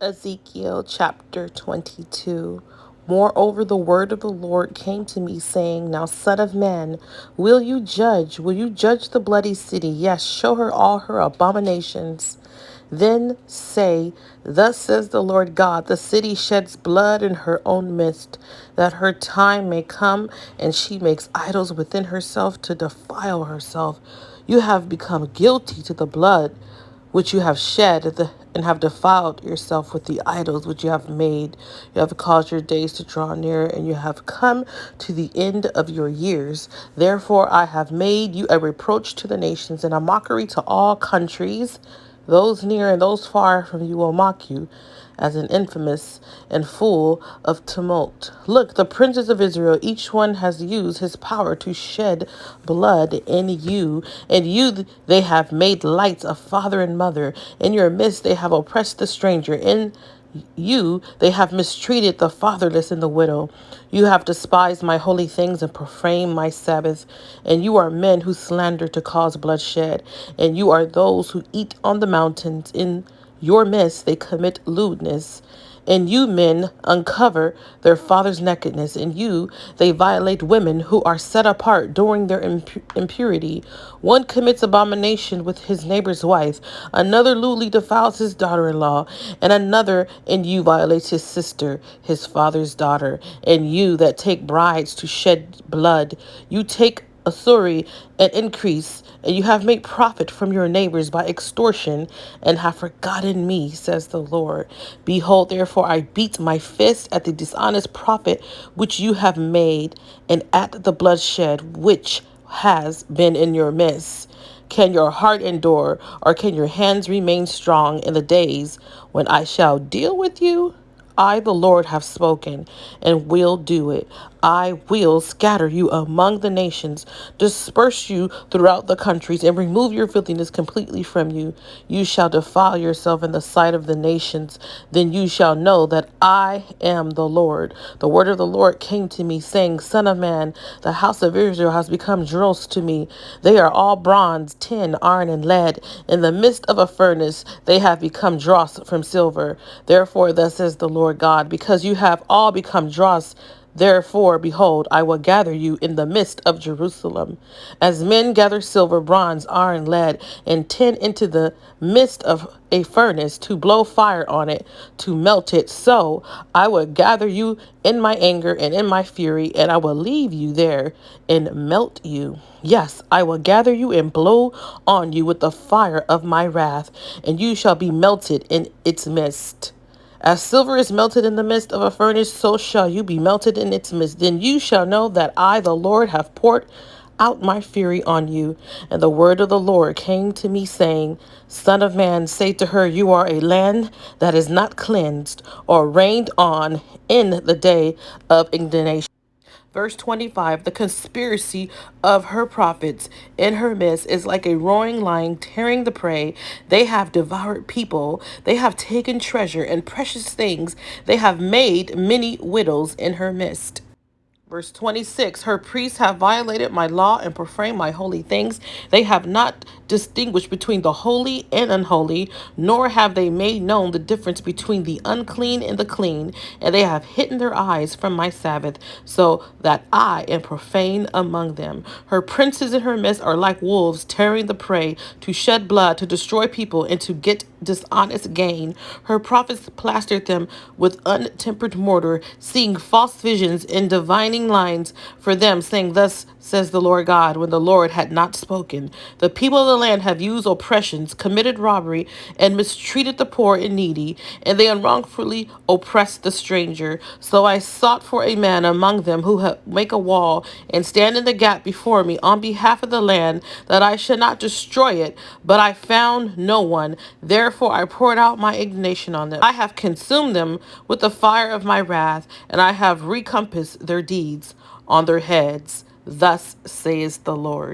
Ezekiel chapter 22. Moreover, the word of the Lord came to me, saying, Now, son of man, will you judge? Will you judge the bloody city? Yes, show her all her abominations. Then say, Thus says the Lord God, the city sheds blood in her own midst, that her time may come, and she makes idols within herself to defile herself. You have become guilty to the blood which you have shed, and have defiled yourself with the idols which you have made. You have caused your days to draw near, and you have come to the end of your years. Therefore I have made you a reproach to the nations, and a mockery to all countries. Those near and those far from you will mock you, as an infamous and full of tumult. Look, the princes of Israel, each one has used his power to shed blood in you, and you they have made lights of father and mother. In your midst they have oppressed the stranger. In you they have mistreated the fatherless and the widow. You have despised my holy things and profaned my Sabbath. And you are men who slander to cause bloodshed. And you are those who eat on the mountains. In your midst they commit lewdness. And you men uncover their father's nakedness. And you they violate women who are set apart during their impurity. One commits abomination with his neighbor's wife. Another lewdly defiles his daughter-in-law. And another in you violates his sister, his father's daughter. And you that take brides to shed blood, you take usury and increase, and you have made profit from your neighbors by extortion, and have forgotten me, says the Lord. Behold, therefore, I beat my fist at the dishonest profit which you have made, and at the bloodshed which has been in your midst. Can your heart endure, or can your hands remain strong in the days when I shall deal with you? I, the Lord, have spoken and will do it. I will scatter you among the nations, disperse you throughout the countries, and remove your filthiness completely from you. You shall defile yourself in the sight of the nations. Then you shall know that I am the Lord. The word of the Lord came to me, saying, Son of man, the house of Israel has become dross to me. They are all bronze, tin, iron, and lead. In the midst of a furnace, they have become dross from silver. Therefore, thus says the Lord God, because you have all become dross, therefore, behold, I will gather you in the midst of Jerusalem. As men gather silver, bronze, iron, lead, and tin into the midst of a furnace to blow fire on it, to melt it, so I will gather you in my anger and in my fury, and I will leave you there and melt you. Yes, I will gather you and blow on you with the fire of my wrath, and you shall be melted in its midst. As silver is melted in the midst of a furnace, so shall you be melted in its midst. Then you shall know that I, the Lord, have poured out my fury on you. And the word of the Lord came to me, saying, Son of man, say to her, You are a land that is not cleansed or rained on in the day of indignation. Verse 25, the conspiracy of her prophets in her midst is like a roaring lion tearing the prey. They have devoured people. They have taken treasure and precious things. They have made many widows in her midst. Verse 26, her priests have violated my law and profaned my holy things. They have not distinguished between the holy and unholy, nor have they made known the difference between the unclean and the clean. And they have hidden their eyes from my Sabbath, so that I am profane among them. Her princes in her midst are like wolves tearing the prey, to shed blood, to destroy people, and to get dishonest gain. Her prophets plastered them with untempered mortar, seeing false visions and divining lines for them, saying, Thus says the Lord God, when the Lord had not spoken. The people of the land have used oppressions, committed robbery, and mistreated the poor and needy, and they unwrongfully oppressed the stranger. So I sought for a man among them who make a wall and stand in the gap before me on behalf of the land, that I should not destroy it, but I found no one. Therefore I poured out my indignation on them. I have consumed them with the fire of my wrath, and I have recompassed their deeds on their heads. Thus says the Lord.